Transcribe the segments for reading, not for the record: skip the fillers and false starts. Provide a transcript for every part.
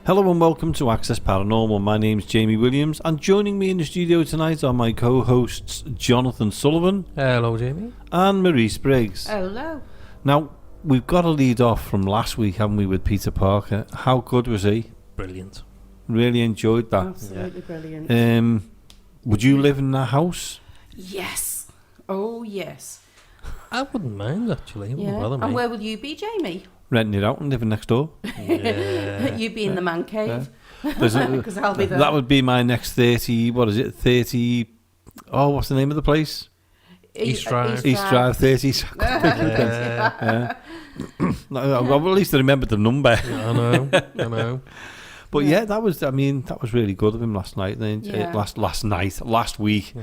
Hello and welcome to Access Paranormal. My name's Jamie Williams, and joining me in the studio tonight are my co-hosts Jonathan Sullivan. Hello, Jamie. And Maurice Briggs. Hello. Now, we've got to lead off from last week, haven't we, with Peter Parker? How good was he? Brilliant. Really enjoyed that. Absolutely brilliant. Would you live in that house? Yes. Oh, yes. I wouldn't mind, actually. It wouldn't Yeah. bother me. And where will you be, Jamie? Renting it out and living next door. Yeah. You'd be in the man cave. Yeah. Because I'll be there. That would be my next 30, what is it, 30... Oh, what's the name of the place? East Drive. East Drive 30s. Yeah. Well, at least I remembered the number. I know. But yeah, that was really good of him last night. Last week. Yeah.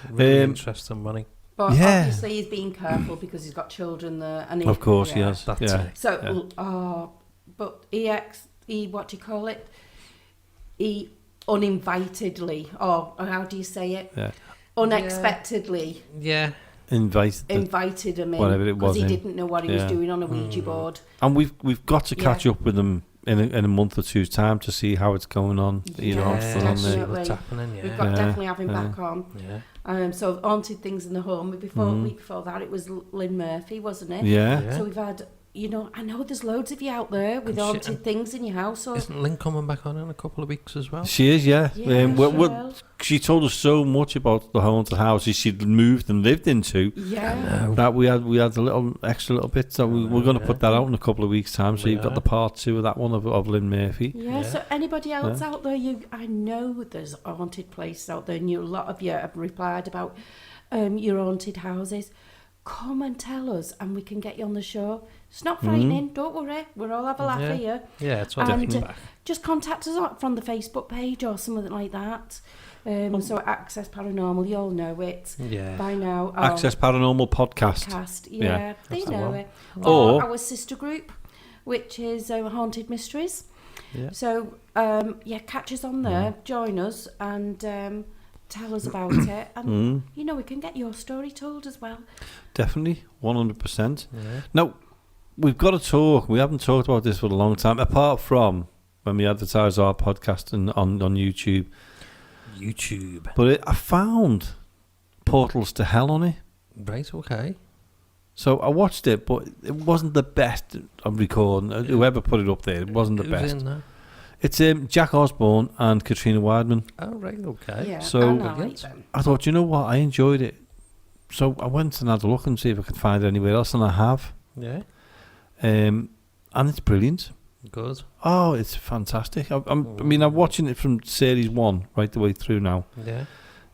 Really Um, interesting money. But Yeah. obviously he's being careful because he's got children there. And Of course he has. That's Yeah. it. So, but what do you call it? He uninvitedly, or how do you say it? Yeah. Unexpectedly Yeah. invited him in. Whatever it was because he in. didn't know what he was Yeah. doing on a Ouija board. And we've got to catch up with them in a month or two's time to see how it's going on. You know, Yes, still on there. definitely. What's happening, We've yeah. got Yeah, definitely have him yeah. back on. Yeah. So haunted things in the home. Week before that, it was Lynn Murphy, wasn't it? Yeah. Yeah. So we've had, I know there's loads of you out there with And haunted things in your house. Or Isn't Lynn coming back on in a couple of weeks as well? She is, yeah. Yeah, She told us so much about the haunted houses she'd moved and lived into yeah, that we had a little extra little bit. So we're going to put that out in a couple of weeks' time. So We you've got are. the part 2 of that one of Lynn Murphy. yeah. Yeah. So anybody else out there, I know there's haunted places out there, and a lot of you have replied about your haunted houses. Come and tell us, and we can get you on the show. It's not frightening. Don't worry. We'll all have a laugh Yeah. here. Yeah, it's all And definitely back. just contact us from the Facebook page or something like that. So Access Paranormal, you all know it Yeah. by now. Access Paranormal Podcast. Yeah, they That's the know one. it. Or- Or our sister group, which is Haunted Mysteries. Yeah. So, catch us on there, join us, and tell us about it. And, we can get your story told as well. Definitely, 100%. Yeah. Now, we've got to talk. We haven't talked about this for a long time, apart from when we advertise our podcast on YouTube. But I found Portals to Hell on it. Right, okay. So I watched it, but it wasn't the best I'm recording. Whoever put it up there, it wasn't the Who's best. in there? It's Jack Osborne and Katrina Weidman. Oh, right, okay. Yeah, So- and I like them. I thought, you know what, I enjoyed it. So I went and had a look and see if I could find it anywhere else, and I have. Yeah, And it's brilliant. good. Oh, it's fantastic. I'm watching it from series 1 right the way through now. Yeah.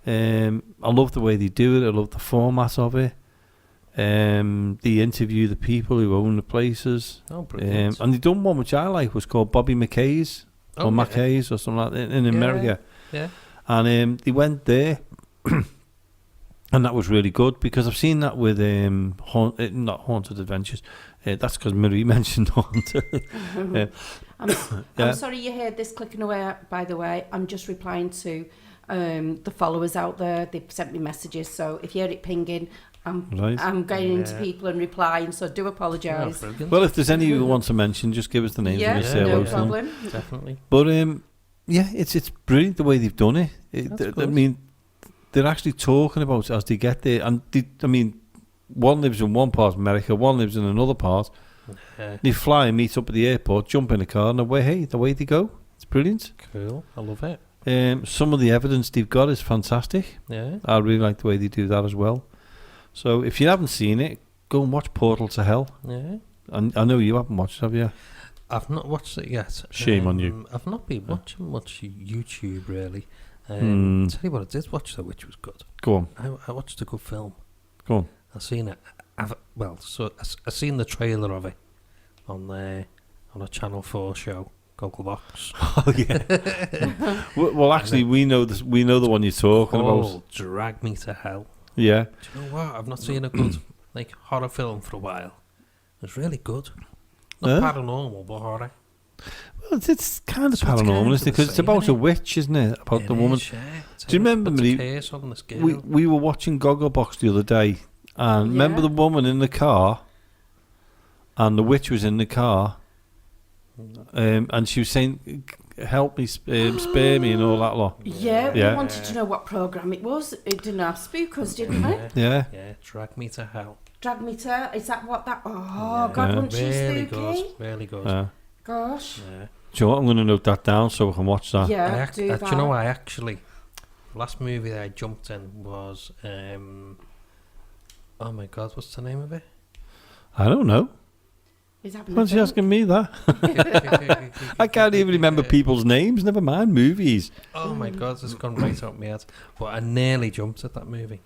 I love the way they do it. I love the format of it. They interview the people who own the places. Oh, brilliant. And they done one which I like, was called Bobby McKay's or Oh, yeah. McKay's or something like that in America. Yeah. And they went there, and that was really good because I've seen that with not Haunted Adventures. That's because Marie mentioned Haunted. I'm sorry you heard this clicking away, by the way. I'm just replying to the followers out there. They've sent me messages, so if you hear it pinging, Right. I'm going into Yeah. people and replying, so do Oh, apologise. brilliant. Well, if there's any you want to mention, just give us the names and Yeah, we'll say yeah, hello no to them. problem. Definitely. But it's brilliant the way they've done it. That's I good. mean, they're actually talking about it as they get there, and one lives in one part of America, one lives in another part. Yeah. They fly and meet up at the airport, jump in a car, and away they go. It's brilliant. Cool. I love it. Some of the evidence they've got is fantastic. Yeah. I really like the way they do that as well. So if you haven't seen it, go and watch Portal to Hell. Yeah. And I know you haven't watched it, have you? I've not watched it yet. Shame on you. I've not been watching much YouTube really. Tell you what, I did watch though, which was good. Go on. I watched a good film. Go on. I've seen it. I've seen the trailer of it on a Channel 4 show, Gogglebox. Oh yeah. well, actually, we know this. We know the one you're talking about. Drag Me to Hell. Yeah. Do you know what? I've not seen a good horror film for a while. It's really good. Not paranormal, but horror. Well, it's kind of So it's paranormal, kind of isn't it? the Because it's same, about innit? a witch, isn't it? About the It woman. is, yeah. Do you remember, Puts a Marie? curse on this girl. We were watching Gogglebox the other day, and remember Yeah. the woman in the car, and the witch was in the car, and she was saying, help me, spare me, and all that lot. Yeah, Yeah. we wanted to know what programme it was. It didn't have spookers, didn't it? Yeah. Yeah, Drag Me to Hell. Drag Me to... Is that what that... Oh, Yeah. God, Yeah. wasn't she Really spooky? good. Really good. Gosh. Yeah. Do you know what? I'm going to note that down so I can watch that. Yeah, do that. Do you know, I actually... The last movie that I jumped in was... oh my God, what's the name of it? I don't know. Is that Why's she asking me that? I can't even remember people's names, never mind movies. Oh my God, it's gone right out my head. But I nearly jumped at that movie.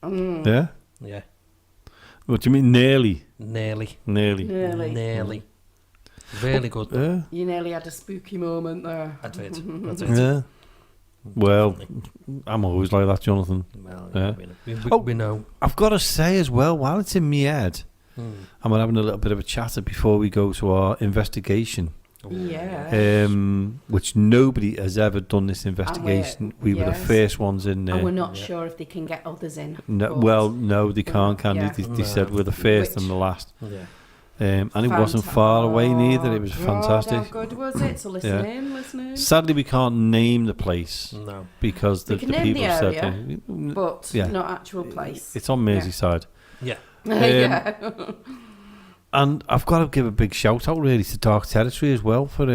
Yeah? Yeah. What do you mean, nearly? Nearly. Nearly. Really good. Yeah. You nearly had a spooky moment there. I did. I did. Yeah. Well, I'm always like that, Jonathan. Well, Yeah. we know. I've got to say as well, while it's in my head, Hmm. and we're having a little bit of a chatter before we go to our investigation, Yeah. which nobody has ever done this investigation. We were the yes. first ones in there. And we're not sure if they can get others in. No, but- well, no, they can't, can Yeah. they? They No. said we're the first Which- and the last. Yeah. And it wasn't far away neither. It was God, fantastic. How good was it? So listen Yeah. in. Sadly, we can't name the place No. because We the can name people the said area, But Yeah. not actual place. it's on Merseyside. Yeah. Yeah. And I've got to give a big shout out really to Dark Territory as well for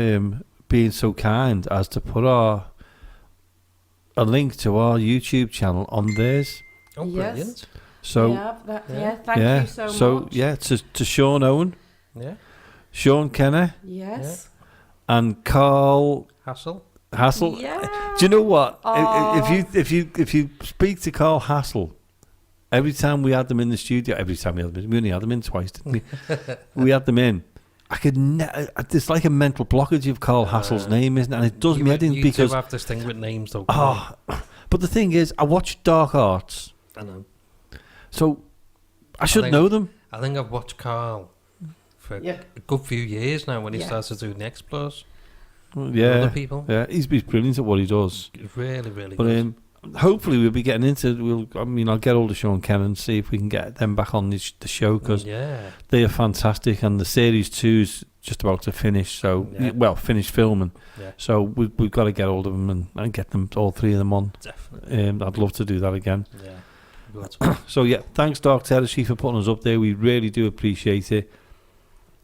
being so kind as to put a link to our YouTube channel on theirs. Oh, Yes. brilliant. So Thank you so much. yeah, to Sean Owen, Yeah. Sean Kenner, Yes. and Carl Hassel. Hassel. Yeah. Do you know what? Oh. If you speak to Carl Hassel, every time we had them in the studio, we only had them in twice, didn't we? We had them in. I could there's like a mental blockage of Carl Hassel's name, isn't it? And it does me head in you because two have this thing with names, though. but the thing is, I watch Dark Arts, I know. so I should think- know them. I think I've watched Carl for Yeah. a good few years now when he Yeah. started doing the Explores. Yeah, Other people. yeah, he's brilliant at what he does. Really, really But good. hopefully we'll be getting into. I'll get hold of Sean Kennan and see if we can get them back on the show because Yeah. they are fantastic, and the series 2's just about to finish. So Yeah. finish filming. Yeah. So we've got to get hold of them and get them all three of them on. Definitely. I'd love to do that again. Yeah. Good. So yeah, thanks Dark Territory for putting us up there. We really do appreciate it.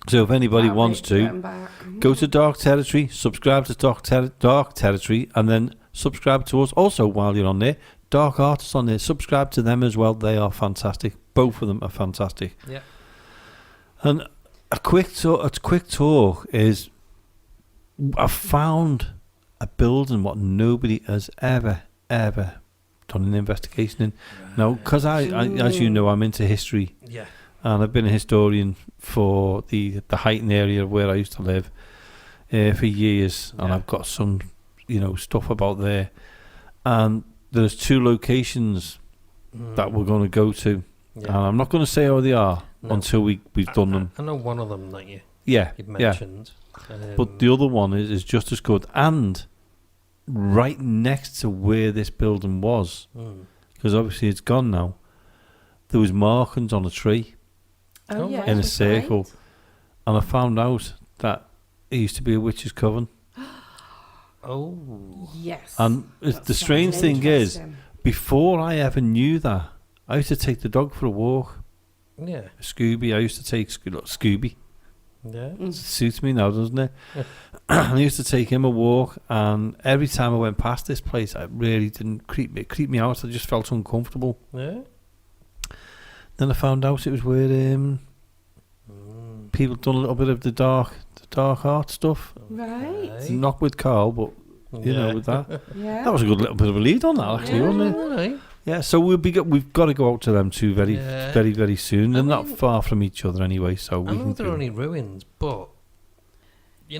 So if anybody Can't wants wait to, get 'em back. go to Dark Territory, subscribe to Dark Territory, and then subscribe to us. Also, while you're on there, Dark Artists on there, subscribe to them as well. They are fantastic. Both of them are fantastic. Yeah. And a quick talk is, I've found a building what nobody has ever done an investigation in. Now, because I, as you know, I'm into history. Yeah. And I've been a historian for the Heighton area where I used to live for years, and Yeah. I've got some, stuff about there. And there's 2 locations that we're going to go to, and I'm not going to say how they are until we've done them. I know one of them that you Yeah, mentioned. but the other one is just as good, and right next to where this building was, because obviously it's gone now. There was markings on a tree. Oh, yeah, in a that's circle, right. and I found out that it used to be a witch's coven. Oh. Yes. And the strange thing is, before I ever knew that, I used to take the dog for a walk. Yeah. Scooby, I used to take Scooby. Yeah. Mm. It suits me now, doesn't it? I used to take him a walk, and every time I went past this place, it really didn't creep me out. I just felt uncomfortable. Yeah. Then I found out it was where people done a little bit of the dark art stuff. Right. Not with Carl, but you know, with that. Yeah. That was a good little bit of a lead on that, actually, wasn't it? Right. Yeah. So we've got to go out to them too very, Yeah. very, very soon. They're I not mean, far from each other anyway, so we I know can. they're only ruins, but if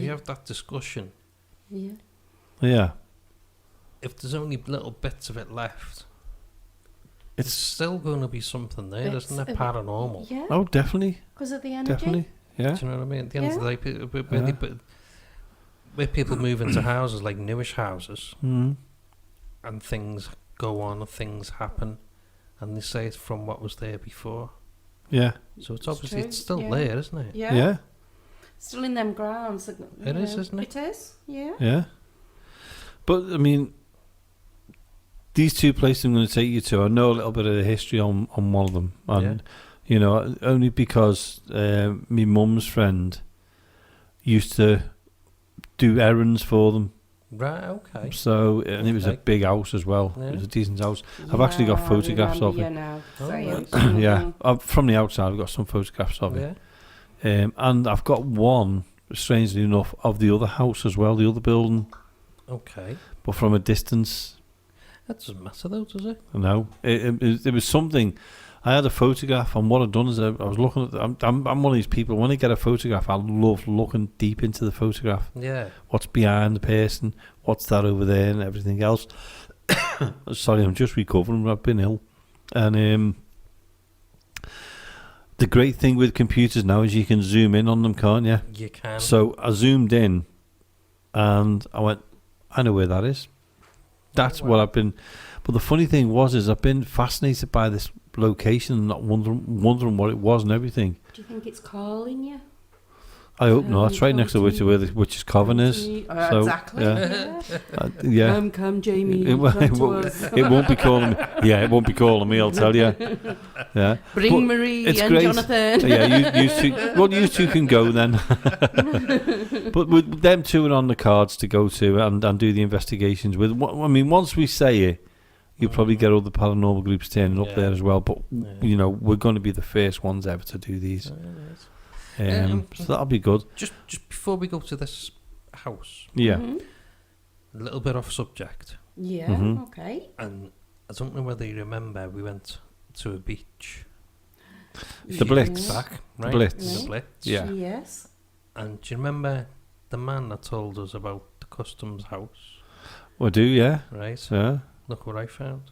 you have that discussion, Yeah. Yeah. if there's only little bits of it left, it's It's still going to be something there, Bits isn't it? of it. Paranormal. Yeah. oh, definitely, Because of the energy. definitely, yeah. Do you know what I mean? At the end of Yeah. the day, where people move into houses like newish houses, Mm. and things go on, and things happen, and they say it's from what was there before. Yeah. So it's It's obviously true, it's still yeah. there, isn't it? Yeah. Yeah. Still in them grounds. It is, isn't it? It is, yeah. Yeah. But, I mean, these two places I'm going to take you to, I know a little bit of the history on one of them. And, you know, only because my mum's friend used to do errands for them. Right, okay. So, and it was a big house as well. Yeah. It was a decent house. I've actually got photographs of it. Now, Yeah, from the outside, I've got some photographs of it. And I've got one, strangely enough, of the other house as well, the other building. Okay. But from a distance. That doesn't matter though, does it? No. It was something. I had a photograph, and what I'd done is I was looking at. I'm one of these people. When I get a photograph, I love looking deep into the photograph. Yeah. What's behind the person? What's that over there, and everything else. Sorry, I'm just recovering. I've been ill, and the great thing with computers now is you can zoom in on them, can't you? You can. So I zoomed in, and I went, I know where that is. That's what I've been. But the funny thing is I've been fascinated by this location and not wondering what it was and everything. Do you think it's calling you? I hope not. It's right next to where the Witch's Coven is. So, exactly. Yeah. Come, Jamie. It won't be calling me. Yeah, it won't be calling me. I'll tell you. Yeah. Bring Marie and great. Jonathan. Yeah, you two. Well, you two can go then. But with them two are on the cards to go to and do the investigations with. I mean, once we say it, you'll probably get all the paranormal groups turning up there as well. But you know, we're going to be the first ones ever to do these. So that'll be good. Just before we go to this house, Yeah. a little bit off subject. Yeah. Okay. And I don't know whether you remember, we went to a beach. The Blitz. Back, right? The Blitz. The Blitz. Yeah. Yes. And do you remember the man that told us about the customs house? I do, yeah. Right. Yeah. Look what I found.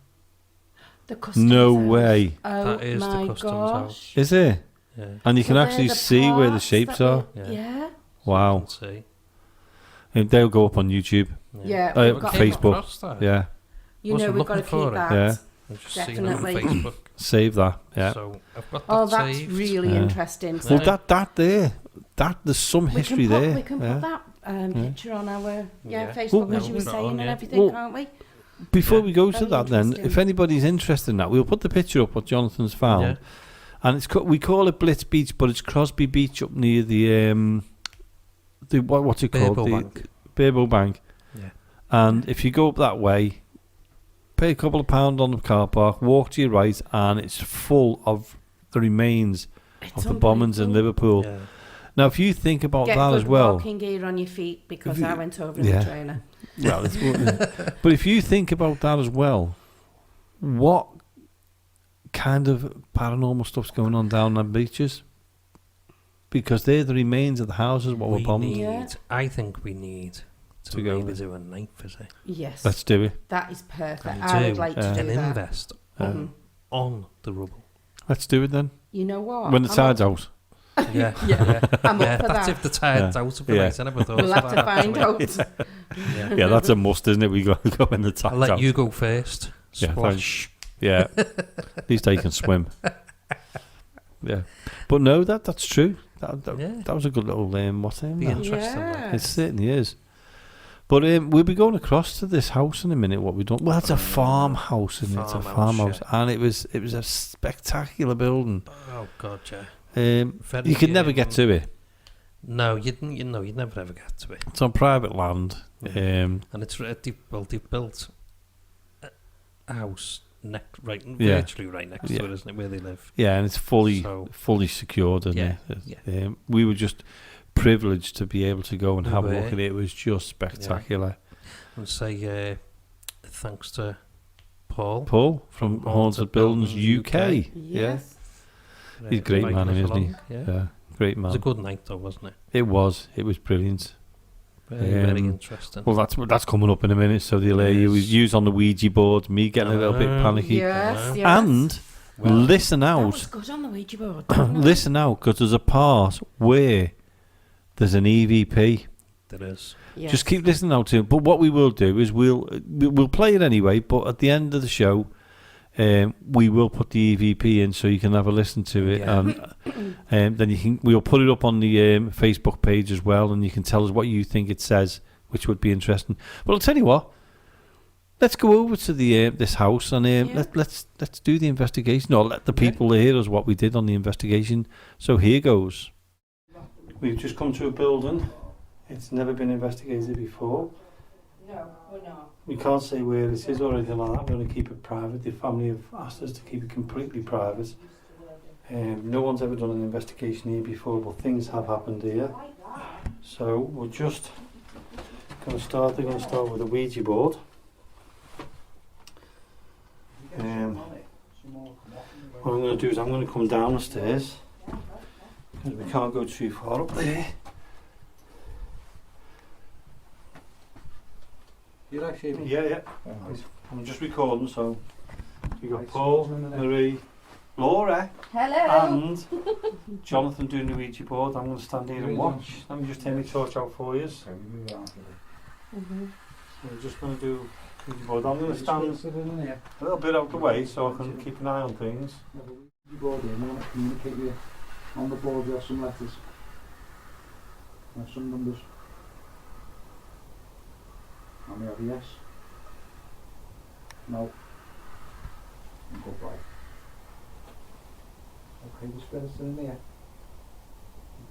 The customs No house. way. Oh That is the my customs gosh. house. Is it? Yeah. And you can So actually they're the see where the parts shapes that are. Yeah. Wow. You can see. And they'll go up on YouTube. Yeah. Oh, we've got Facebook. Across that. Yeah. You Wasn't know we've got to looking for keep it. that. Yeah. I've just seen it on Definitely. Facebook. Save that. Yeah. So I've got that Oh, that's saved. really Yeah. interesting. Well, So that there, there's some history there. We can yeah. put that picture on our Yeah. Facebook, Well, as you were put it saying, on, and yeah. everything, Well, can't we? Before Yeah. we go to Very that, then, interesting. if anybody's interested in that, we'll put the picture up what Jonathan's found, Yeah. and it's we call it Blitz Beach, but it's Crosby Beach up near the what's it called? Beerbow Bank. Yeah. And if you go up that way, pay a couple of £2 on the car park, walk to your right, and it's full of the remains It's of the bombings in Liverpool. Yeah. Now, if you think about Get that good as well, walking gear on your feet because If you- I went over in yeah. the trailer. well, but if you think about that as well, what kind of paranormal stuff's going on down on beaches? Because they're the remains of the houses what were We bombed. need, Yeah. I think we need to go maybe with. do a night visit Yes, Let's do it. that is perfect. And I would do like to Yeah. do and that. invest on the rubble. Let's do it then. You know what? When the I'm tide's up- out. Yeah. Yeah, I'm Yeah, up for that's that. if the tide's out of the Yeah. night. I never thought We'll of have to that, find actually. out. Yeah. Yeah, that's a must, isn't it? We got to go when the tide's I'll let out. you go first. Yeah, Splash. Yeah. At least I can swim. Yeah. But no, that's true. That was a good little what's name? Be That? interesting. Yeah. It certainly is. But we'll be going across to this house in a minute. What we done? Well, it's a farmhouse, isn't it? It's a farmhouse, and it was a spectacular building. Oh God, yeah. You could never get to it. No, you'd never ever get to it. It's on private land. And it's they've built a house Yeah. virtually right next to it, isn't it, where they live? Yeah, and it's fully secured. Isn't Yeah, it? We were just privileged to be able to go and We have a were. look at it. It was just spectacular. And say thanks to Paul. Paul from Haunted Buildings UK. Yes. He's a great inviting man, us isn't he? along, Yeah. Yeah, great It was a man. good night, though, wasn't it? It was brilliant. Very interesting. Well, that's coming up in a minute. So the you was used on the Ouija board. Me getting a little bit panicky. Yes, yes. And listen that out, was good on the Ouija board. listen out, because there's a part where there's an EVP. There is. Yes. Just keep listening out to it. But what we will do is we'll play it anyway. But at the end of the show, we will put the EVP in so you can have a listen to it, Yeah. and then we'll put it up on the Facebook page as well, and you can tell us what you think it says, which would be interesting. But I'll tell you what, let's go over to the this house and let's do the investigation, or let the people hear us what we did on the investigation. So here goes. We've just come to a building. It's never been investigated before. No, we're not. We can't say where this is or anything like that. We're going to keep it private. The family have asked us to keep it completely private. No one's ever done an investigation here before, but things have happened here. So we're just going to start. They're going to start with a Ouija board. What I'm going to do is I'm going to come down the stairs because we can't go too far up there. You're actually... Yeah. Oh, nice. I'm just recording, so we got Paul, Marie, Laura, Hello. and Jonathan doing the Ouija board. I'm going to stand here and watch. Let me just turn my torch out for you. So we're just going to do Ouija board. I'm going to stand a little bit out the way so I can keep an eye on things. Ouija board here, we want to communicate with you. On the board we have some letters. We have some numbers. And we have yes, no, and goodbye. Okay, the spirits are in there. You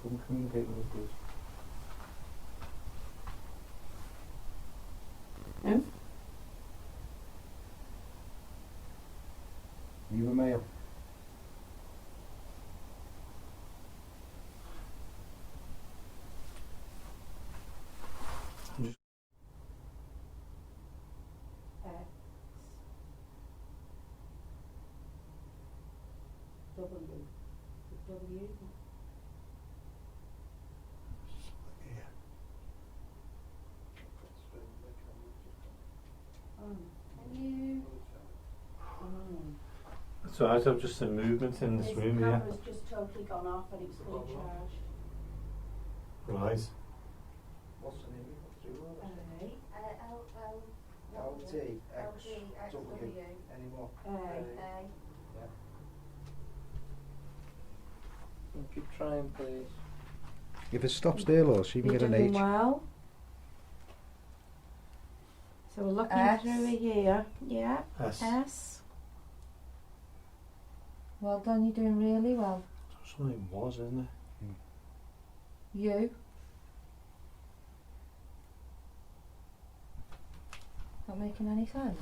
can communicate with us, please. Are you a male? W. Can you? That's alright, I've just seen movement in this room here. The camera's just totally gone off and it's fully charged. Right. What's the name? LT X W. Any more? Keep trying, please. If it stops there, Lord, so you can You're get an doing H. well. So we're looking S. through here. Yeah. S. S. Well done, you're doing really well. Something was, isn't it? You. Not making any sense.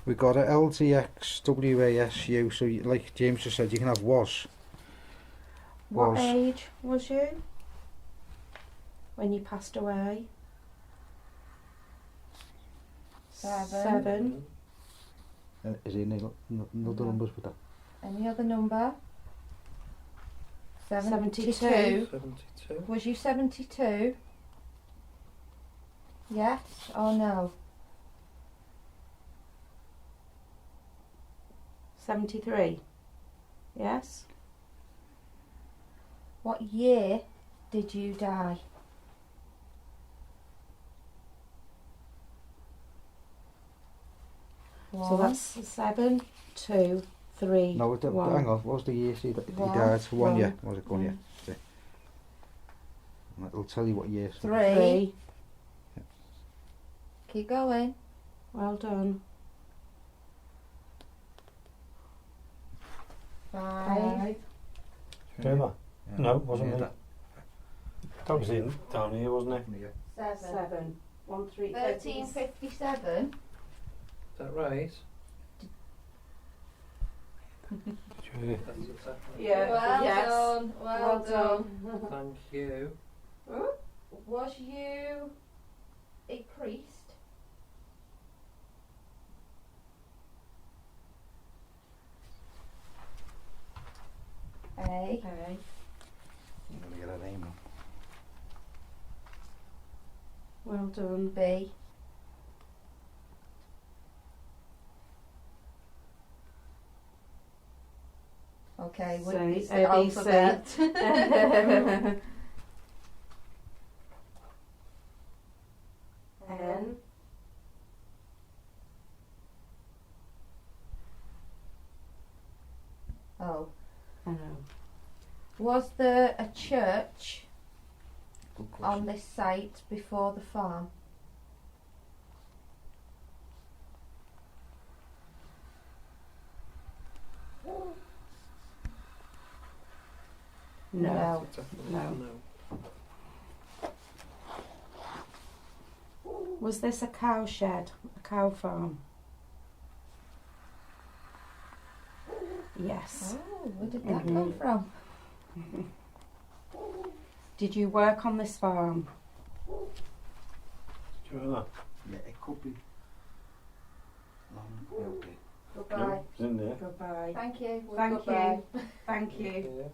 We got a LTXWASU, so like James just said, you can have was. What Was. age was you when you passed away? 7. 7. Is there any other numbers with that? Any other number? 72. 72. Was you 72? Yes or no? 73. Yes. What year did you die? So that's 7, 2, 3. No, hang 1. on, what was the year he One. died? For 1 year. One. Was it 1 year? Yeah. It'll tell you what year. 3. 3. Keep going. Well done. 5. Remember? No, wasn't Yeah, it? That was in down here, wasn't it? Yeah. 7. 1, 3, 1357. Is that right? Really? That's exactly. Yeah. Well yes. done. Well done. Thank you. Was you a priest? A. A. I'm gonna get a name now. Well done. B. Okay, C, wouldn't use A, the B, alphabet. N. Was there a church Good question. on this site before the farm? No. No. Was this a cow shed? A cow farm? Yes. Oh, where did that Mhm. come from? Did you work on this farm? Do you know that? Yeah, it could be. Long, yeah, okay. Goodbye. No, it's in there. Goodbye. Thank you. Thank Goodbye. Thank you.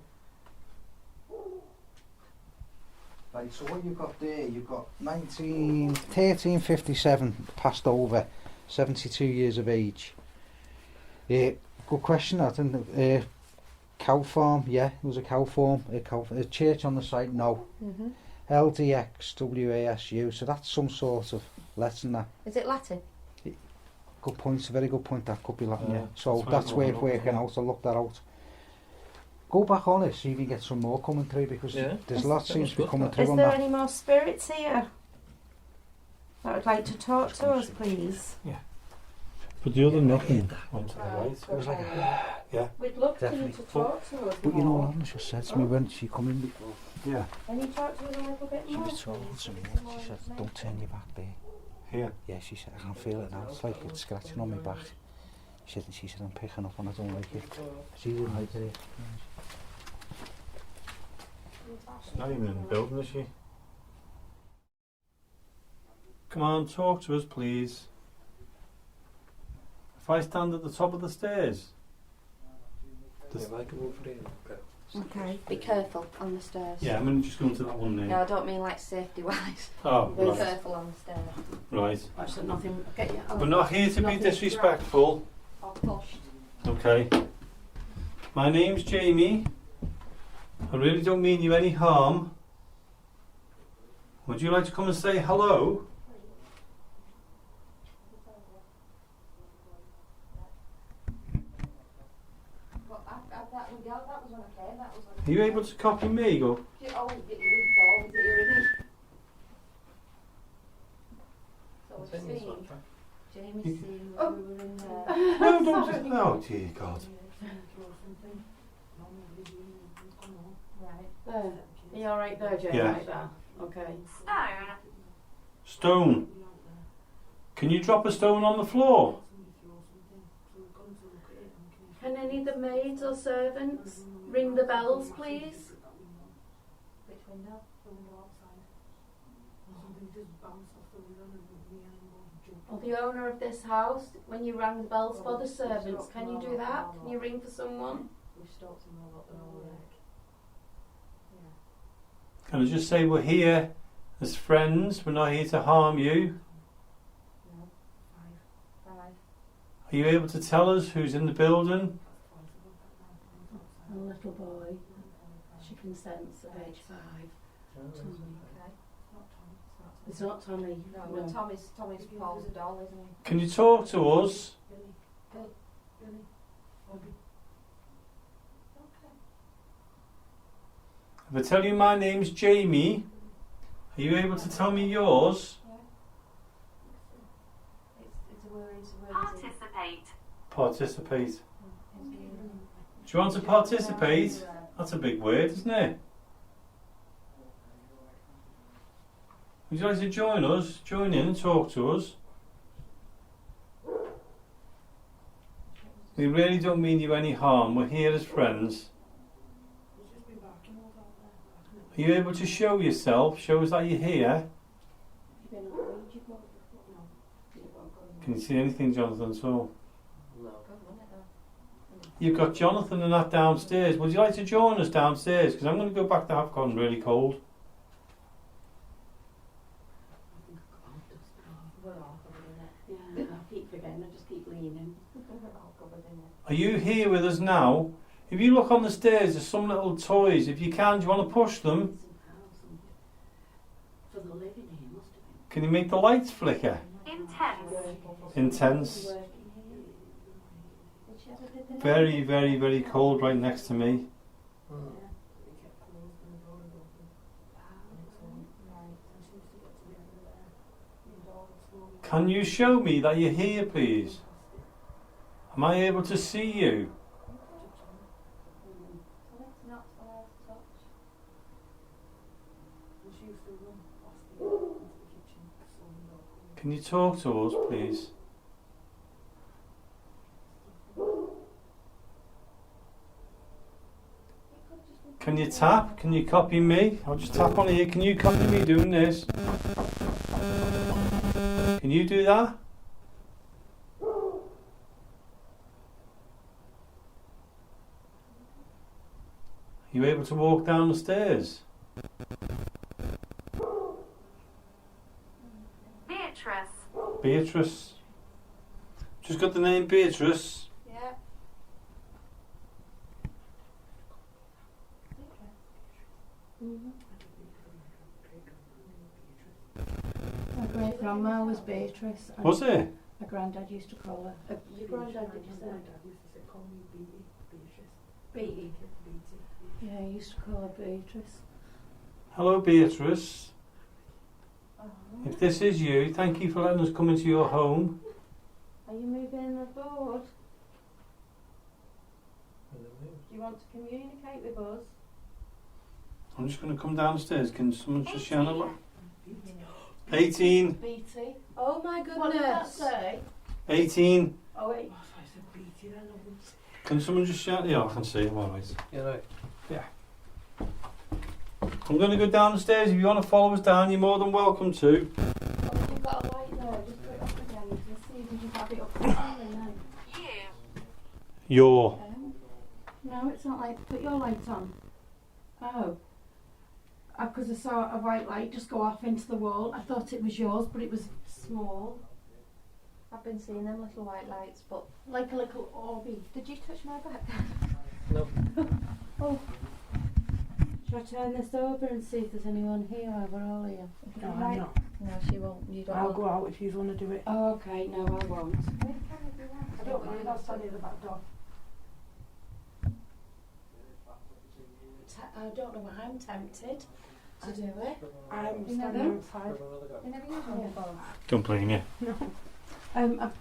Right, so what you've got there, you've got 1357 passed over, 72 years of age. Good question, I didn't. Cow farm, yeah, it was a cow farm. A church on the site, no. Mhm. LDXWASU, so that's some sort of Latin. That Is it Latin? good point, a very good point. That could be Latin, yeah. Yeah, So that's that's what worth I'm working looking out. I'll look that out. Go back on it, see if you get some more coming through, because Yeah, there's Is- lots that seems was to be good, coming that. through Is on there that. any more spirits here that would like to talk to us, please? But the other Yeah, nothing I onto the right. It was like, We'd love for you Definitely. to talk to us but you know more. what Anna just said to me when she come in before? Yeah. Can you talk to us a little bit She more? was talking to me, she said, don't turn your back there. Here. Yeah, she said, I can feel it now, it's like it's scratching on my back. She said, I'm picking up and I don't like it. She didn't like it. She's not even in the building, is she? Come on, talk to us, please. If I stand at the top of the stairs. If I come over here, okay. Okay. Be careful on the stairs. Yeah, I'm going to just go into that one No, there. I don't mean like safety wise. Oh, Be right. careful on the stairs. Right. Actually, nothing. Get you. We're not here to be Nothing disrespectful. Or pushed. Okay. My name's Jamie. I really don't mean you any harm. Would you like to come and say hello? Well, that was when I came. That was when Are you able to copy me? Go. you always get your wigs always here, isn't it? So we've seen. Jamie's seen when we were in there. No, don't. Oh, dear God. Right. There. Are you all right there, Jane? Yeah. Like that. Okay. Stone. Can you drop a stone on the floor? Can any of the maids or servants ring the bells, please? Which window? Or the owner of this house, when you rang the bells for the servants, can you do that? Can you ring for someone? Can I just say we're here as friends? We're not here to harm you. Five. Are you able to tell us who's in the building? A little boy. She consents at age 5. Tommy. Okay. It's not Tommy. No, well, Tommy's Paul's doll, isn't he? Can you talk to us? If I tell you my name's Jamie, are you able to tell me yours? It's a word. Participate. Participate. Do you want to participate? That's a big word, isn't it? Would you like to join us? Join in and talk to us? We really don't mean you any harm. We're here as friends. Are you able to show yourself? Show us that you're here. Can you see anything, Jonathan, at all? No. You've got Jonathan and that downstairs. Would you like to join us downstairs? Because I'm going to go back to have gotten really cold. Yeah, I keep forgetting. I just keep leaning. Are you here with us now? If you look on the stairs, there's some little toys. If you can, do you want to push them? For the living here, must have been. Can you make the lights flicker? Intense. Intense. Very, very, very cold right next to me. Can you show me that you're here, please? Am I able to see you? Something's not allowed to touch. Can you talk to us, please? Can you tap? Can you copy me? I'll just tap on here. Can you copy me doing this? Can you do that? Are you able to walk down the stairs? Beatrice. Beatrice. Just got the name Beatrice. Yeah. My great grandma was Beatrice. And Was it? my granddad used to call her. Your granddad, did you say? Beatie. Yeah, he used to call her Beatrice. Hello, Beatrice. Oh. If this is you, thank you for letting us come into your home. Are you moving the board? Do you want to communicate with us? I'm just going to come downstairs. Can someone just shine a light? 18. BT. Oh my What did that goodness. say? 18. Oh, wait. Can someone just shout? Yeah, I can see. I'm alright. You're right. I'm going to go downstairs. If you want to follow us down, you're more than welcome to. Oh, you've got a light there. Just put it up again. Let's see if you can have it up and down and then. Your. No, it's not like. Put your light on. Oh. Because I saw a white light just go off into the wall. I thought it was yours, but it was small. I've been seeing them little white lights, but Like a little orby. did you touch my back? No. Oh. Should I turn this over and see if there's anyone here while we're all here? No, Right. I'm not. No, she won't. You don't I'll want. go out if you want to do it. Oh, okay. No, I won't. I don't mind. I'll stand near the back door. I don't know why I'm tempted to do it. I'm You never? standing outside. You never used one before. Don't blame you.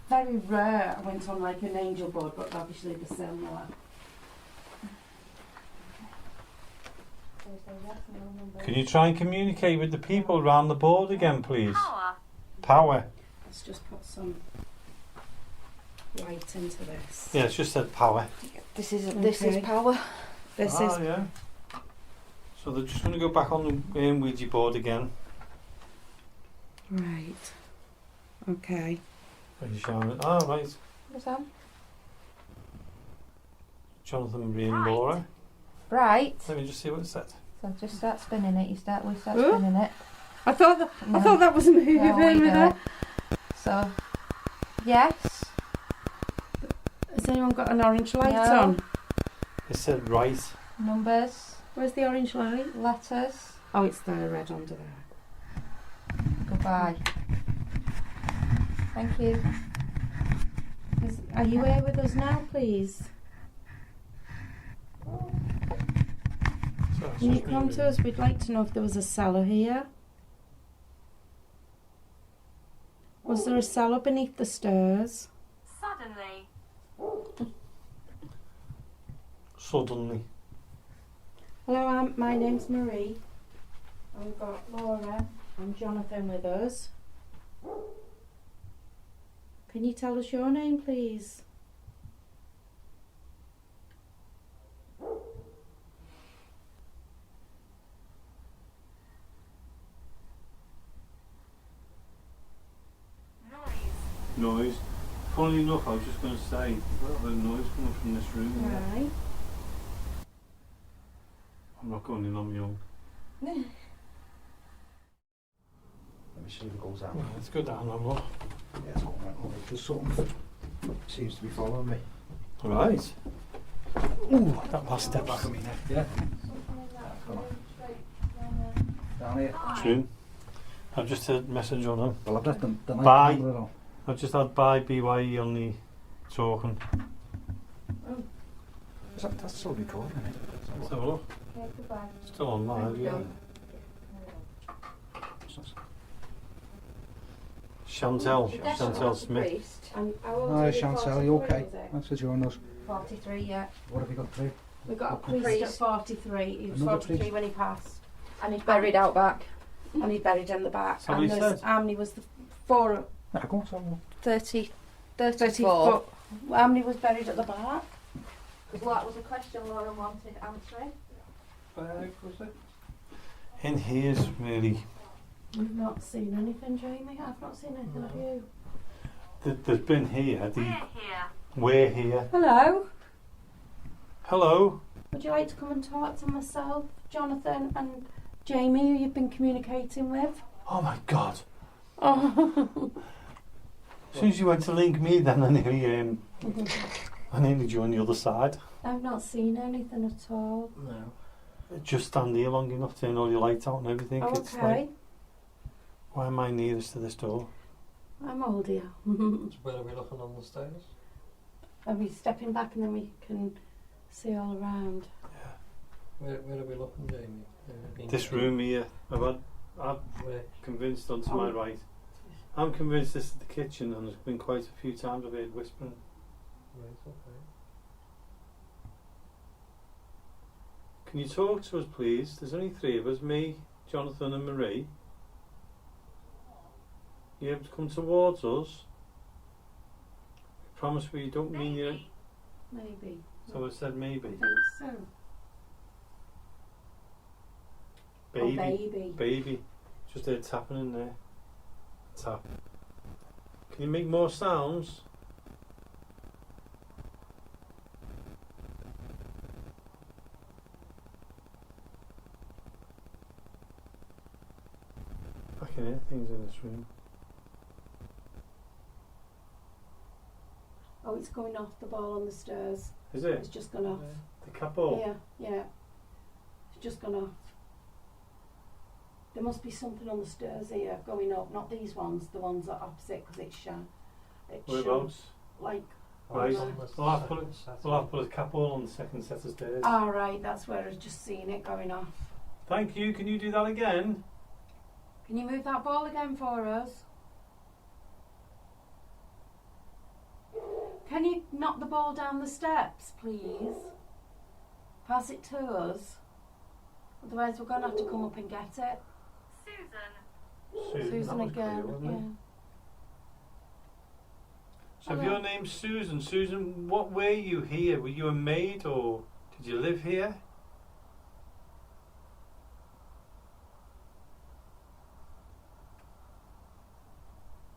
Very rare. I went on like an angel board, but obviously the similar. So say yes, no number. Can you try and communicate with the people around the board again, please? Power. Power. Let's just put some light into this. Yeah, it's just said power. This is Okay. power. This Ah, is yeah. So they're just going to go back on the Ouija board again. right. Okay. Are you showing it? Oh, right. What's that? Jonathan, Marie and Right. Laura. Right. Let me just see what it said. So just start spinning it. We start Huh? spinning it. I thought that was moving No, we with do it. it. So yes. Has anyone got an orange light No. on? It said right. Numbers. Where's the orange light? Letters. Oh, it's there, red under there. Goodbye. Thank you. Are you here with us now, please? So it's Can you just come moving. to us? We'd like to know if there was a cellar here. Was there a cellar beneath the stairs? Suddenly. Suddenly. Hello, my name's Marie. And we've got Laura and Jonathan with us. Can you tell us your name, please? Noise. Funnily enough, I was just going to say, there's a little bit of noise coming from this room. Right. I'm not going in on my own. Let me see if it goes out. Let's go down and look. Yeah, it's going right over. There's something seems to be following me. Right. Ooh, that last step. Back of me neck, yeah. Down here. True. I've just had a message on them. Well, I've left the night Bye. camera on. I've just had bye BYE on the talking. That's still recording, isn't it? Let's have a look. Okay, goodbye. Still on live, yeah. Chantel. Your dad's Chantel not a Smith. priest. And how old Hi, is he? Chantel, you 43, okay? is it? Thanks for joining us. 43, yeah. What have you got through? We got a Okay. priest at 43. He was Another 43 priest? when he passed. And he's buried out back. And he buried in the back. So and he there's- said- how many was the four? Nah, go on, tell me. 34. 34. How many was buried at the back? Because that was a question Lauren wanted answering. In here's really. We've not seen anything, Jamie. I've not seen anything of you. There's been here. We're here. We're here. Hello. Hello. Would you like to come and talk to myself, Jonathan, and Jamie, who you've been communicating with? Oh my God. Oh. As soon as you went to link me, then I nearly joined the other side. I've not seen anything at all. No. Just stand here long enough, turn all your lights out and everything. Oh, It's like, okay. why am I nearest to this door? I'm old here. So where are we looking on the stairs? Are we stepping back and then we can see all around? Where are we looking, Jamie? This room here. I'm Where? convinced onto my right. I'm convinced this is the kitchen, and there's been quite a few times I've heard whispering. Right, okay. Can you talk to us, please? There's only three of us, me, Jonathan and Marie. You able to come towards us? I promise we don't mean you. Maybe. So I said I maybe. think so. Baby. Oh, baby. Baby. Just heard tapping in there. Tap. Can you make more sounds? I can hear things in this room. Oh, it's going off the ball on the stairs. Is it? It's just gone off. The couple? Yeah, yeah. It's just gone off. There must be something on the stairs here going up, not these ones, the ones that are opposite, because it's Whereabouts? like, Right. on We'll have to put a couple on the second set of stairs. all right, that's where I've just seen it going off. Thank you. Can you do that again? Can you move that ball again for us? Can you knock the ball down the steps, please? Pass it to us. Otherwise, we're going to have to come up and get it. Susan. Susan that was clear, again. wasn't it? Yeah. So if Hello. your name's Susan, Susan, what were you here? Were you a maid or did you live here?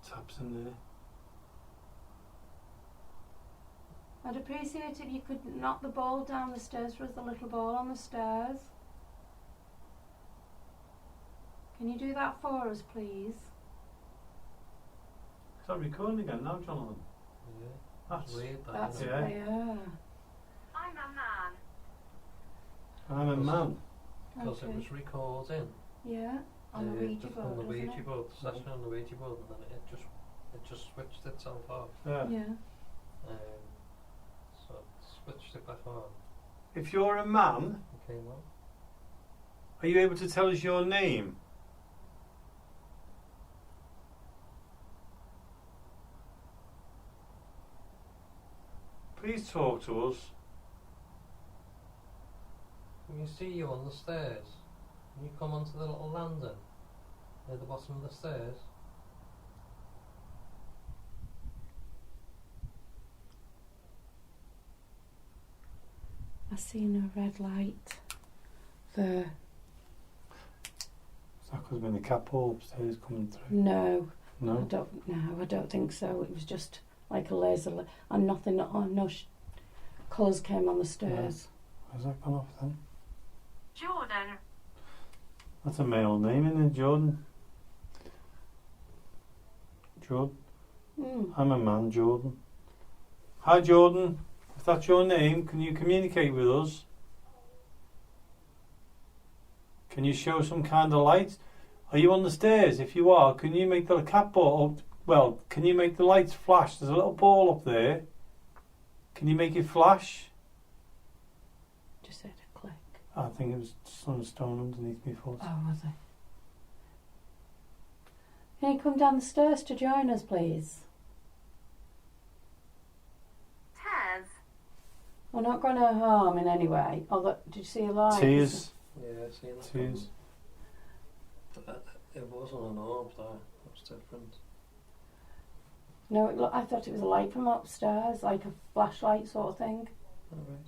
Taps in there. I'd appreciate if you could knock the ball down the stairs for us, the little ball on the stairs. Can you do that for us, please? Is that recording again now, Jonathan? Yeah. That's Weird that, That's isn't Yeah. it? yeah. I'm a man. I'm a man. Because it was recording. Yeah, on the Ouija just board, on the isn't Ouija it? board, the session on the Ouija board, and then it just switched itself off. Yeah. Yeah. So it switched it back on. If you're a man, Okay, well, are you able to tell us your name? Please talk to us. can you see you on the stairs? Can you come onto the little landing near the bottom of the stairs? I seen a red light there. Is that because when the couple upstairs coming through? No, No. I don't think so. It was just like a laser, and nothing. No colours came on the stairs. Has that gone off then? Jordan. That's a male name, isn't it, Jordan? Jordan. Mm. I'm a man, Jordan. Hi, Jordan. If that's your name, can you communicate with us? Can you show some kind of light? Are you on the stairs? If you are, can you make the cat ball? Well, can you make the lights flash? There's a little ball up there. Can you make it flash? Just heard a click. I think it was some stone underneath me foot. Oh, was it? Can you come down the stairs to join us, please? Tez. We're not going to harm in any way. Although, did you see a light? Tears. Yeah, seeing that. Tears. It wasn't an orb though. That's different. No, I thought it was a light from upstairs, like a flashlight sort of thing. Alright.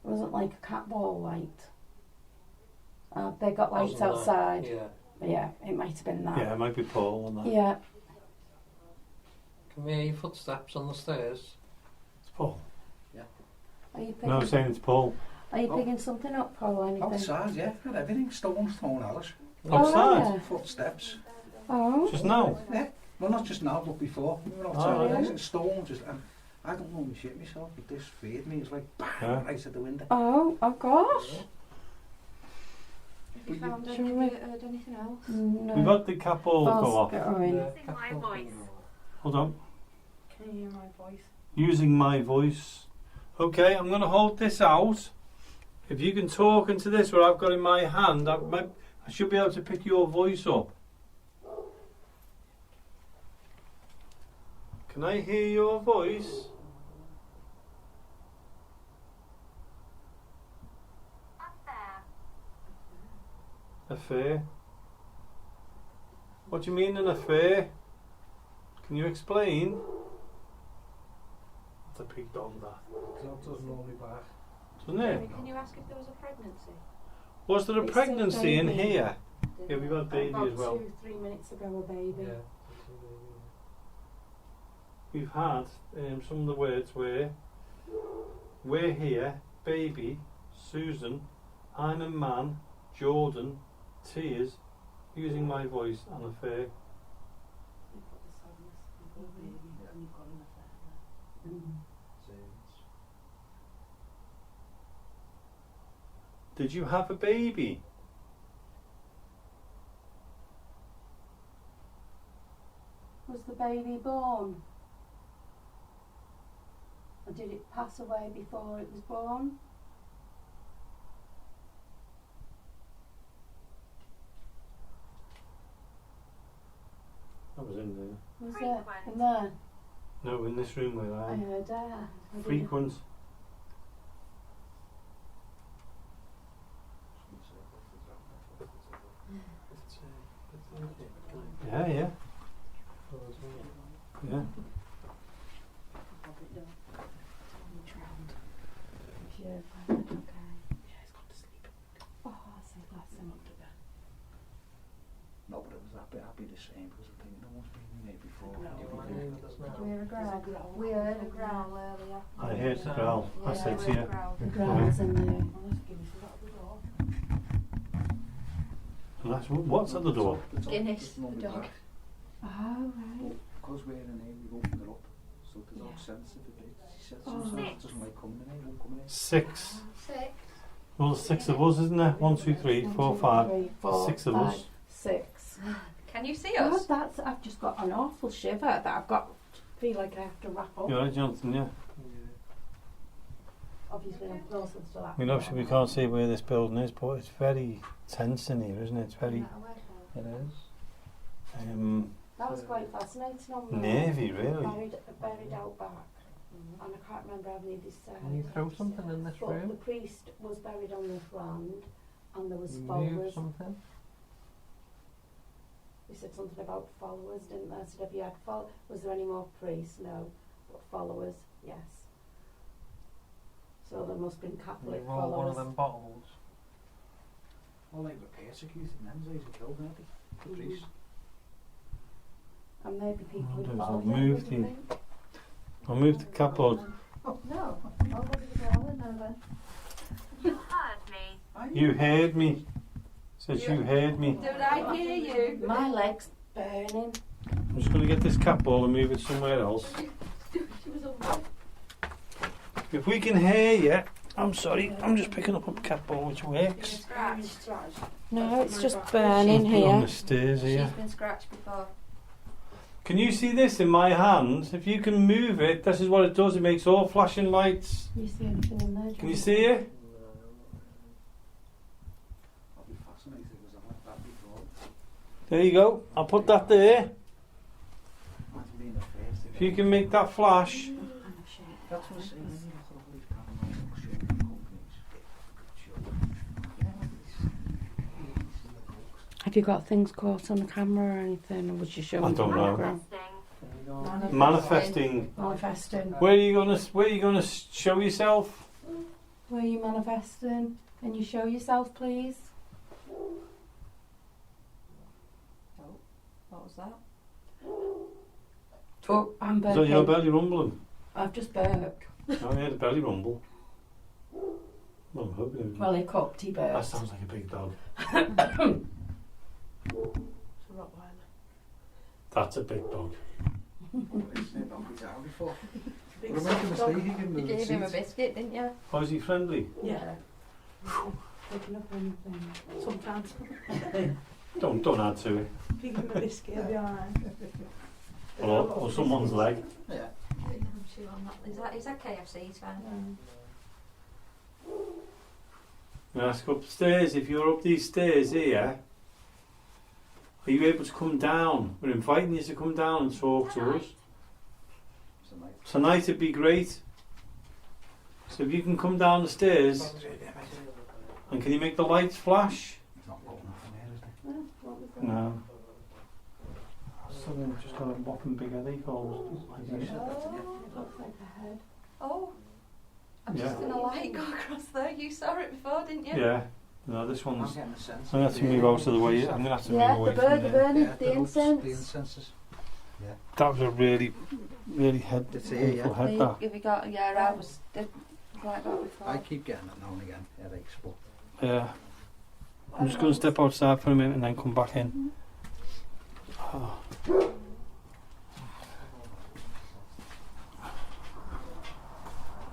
It wasn't like a cat ball light. They got lights Wasn't that- outside. Yeah. Yeah, it might have been that. Yeah, it might be Paul on that. Yeah. Can we hear your footsteps on the stairs? It's Paul. Are you picking, No, I'm saying it's Paul. are you Oh. picking something up, Paul, or anything? Outside, yeah, and everything. Stones thrown at us. Outside? yeah. Footsteps. Oh. Just now? Yeah. Well, not just now, but before. We were Oh, outside. really? There's stones. And I don't normally shit myself, but this feared me. It's like bang, Yeah. right at the window. Oh, oh gosh. Have you found Shall any, we- heard anything else? No. We've had the cat ball Paul's go off. going. Using my voice. Hold on. Can you hear my voice? Using my voice. Okay, I'm going to hold this out. If you can talk into this, what I've got in my hand, I should be able to pick your voice up. Can I hear your voice? Up there. Affair. What do you mean an affair? Can you explain? It's a big dog, that. Dog doesn't normally bark. Doesn't it? Can you ask if there was a pregnancy? Was there a It said pregnancy in baby. here? Yeah, we've got a baby About as well. 2-3 minutes ago, a baby. Yeah. We've had some of the words where we're here, baby, Susan, I'm a man, Jordan, tears, using my voice, and affair. Did you have a baby? Was the baby born? Or did it pass away before it was born? That was in there. Was it Frequent. in there? No, in this room where I I'm. heard that. I didn't- Frequent. Yeah, yeah. Yeah. Yeah, fine, okay. Yeah, he's gone to sleep. Oh, I say bless him. No, but it was that bit. I'd be the same because I think no one's been in here before. You want to leave with us Did now? we hear a growl? We heard a growl earlier. I heard the growl. I Yeah, said we to heard you. a growl. The growl's in there. And that's what's at the door. Guinness, the dog. Oh, right. Because we're in here, we've opened it up. So the dog's sensitive. She said sometimes it doesn't like coming in here, won't come in here. 6. 6. Well, there's 6 of us, isn't there? 1, 2, 3, 4, 5. 3, 4, 6 of 5, us. 6. Can you see God, us? that's, I've just got an awful shiver that I've got, feel like I have to wrap up. You alright, Jonathan? Yeah. Obviously, I'm closer to that. I mean, obviously we can't see where this building is, but it's very tense in here, isn't it? It's very It is. That was quite fascinating on the nervy, really. buried out back. And I can't remember how many this said. Can you throw something in this But the room? priest was buried on this land and there was Move followers. something? We said something about followers, didn't they? I said, have you had was there any more priests? No. But followers, yes. So there must have been Can Catholic you roll one of followers. them bottles? Well, they were persecuted and then they killed, weren't they? The priests. And maybe people I'll who do is I'll followed move it, the- wouldn't think. I'll move the cupboard. No. I'll go to the growling now then. You heard me. You heard me. Says you heard me. Did I hear you? My leg's burning. I'm just going to get this cat ball and move it somewhere else. She was all If we can hear you, I'm sorry, I'm just picking up a cat ball which works. scratched. No, it's just burning On here. the stairs here. She's been scratched before. Can you see this in my hand? If you can move it, this is what it does. It makes all flashing lights. Can you see anything in there? Can you see it? I'll be fascinated because I'm like that before. There you go. I'll put that there. If you can make that flash. That's what I'm saying. Have you got things caught on the camera or anything, or was you showing? I don't the know. background? Manifesting. Manifesting. Where are you gonna show yourself? Were you manifesting? Can you show yourself, please? What was that? Oh, I'm Is that burping. your belly rumbling? I've just burped. Oh, I heard a belly rumble. Well, I'm hoping. Well, he cooked, he burped. That sounds like a big dog. It's a Rottweiler. That's a big dog. You gave him a biscuit, didn't you? Oh, is he friendly? Yeah. Picking up anything. Sometimes. Don't add to it. Give him a biscuit, it'll be alright. Or someone's leg. Yeah. I'm sure I'm not. Is that KFC? It's fine. You ask upstairs, if you're up these stairs here, are you able to come down? We're inviting you to come down and talk to us. Tonight it'd be great. So if you can come down the stairs, and can you make the lights flash? It's not good enough in here, is it? No. Suddenly just got a whopping big headache all like this. Looks like a head. Oh, I'm Yeah. just gonna light go across there. You saw it before, didn't you? Yeah. No, this I'm one's. getting a sense. I'm gonna have to move out of the way. I'm gonna have to move Yeah, away the from bird, there. burning, Yeah, the incense. The incenses. That was a really head. It's here, painful yeah. head. That. Have you got? Yeah, I was like that before. I keep getting it now and again, headaches, but Yeah. I'm just gonna step outside for a minute and then come back in. Oh.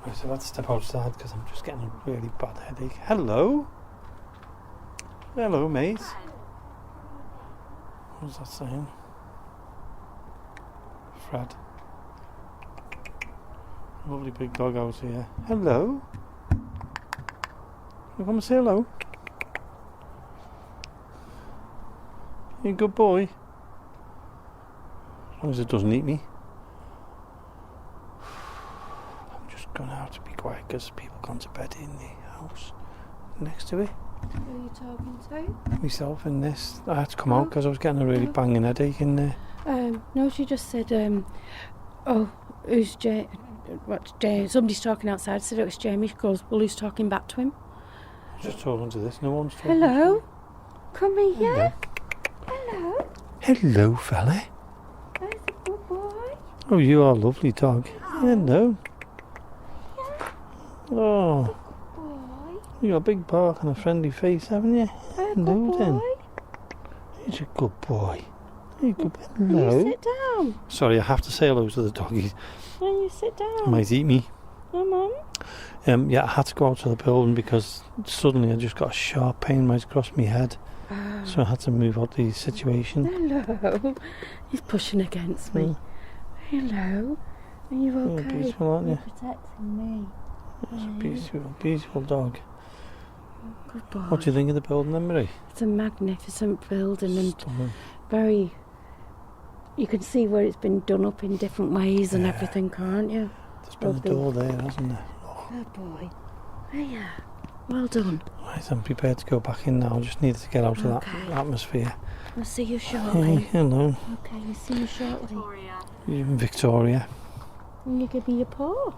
Right, so let's step outside because I'm just getting a really bad headache. Hello. Hello, mate. What's that saying? Fred. Lovely big dog out here. Hello. You come and say hello. You a good boy? As long as it doesn't eat me. I'm just going to have to be quiet because people gone to bed in the house next to it. Who are you talking to? Myself and this. I had to come out because I was getting a really banging headache in there. No, she just said, oh, who's Jay? What's Jay? Somebody's talking outside. Said it was Jamie. She goes, well, who's talking back to him? Just talking to this. No one's talking. Hello? Come Hello. here. Hello. Hello, fella. There's a good boy. Oh, you are a lovely dog. Hello. Oh, Boy. you got a big bark and a friendly face, haven't you? Hello, Good then. boy. He's a good boy. You good. Will you Hello. sit down? Sorry, I have to say hello to the doggies. Will you sit down? Might eat me. Come on. Yeah, I had to go out to the building because suddenly I just got a sharp pain right across my head. So I had to move out the situation. Hello. He's pushing against me. Hello. Are you You're okay? beautiful, aren't you? You're protecting me. It's a beautiful, beautiful dog. Good boy. What do you think of the building then, Marie? It's a magnificent building and Stunning. very... You can see where it's been done up in different ways and Yeah. everything, can't you? There's been a Lovely. door there, hasn't there? Good boy. Yeah. Well done. Right, I'm prepared to go back in now. I just needed to get out of that Okay. atmosphere. I'll see you Hey, shortly. hello. Okay, you see you shortly. Victoria. You're in Victoria. And you give me your paw.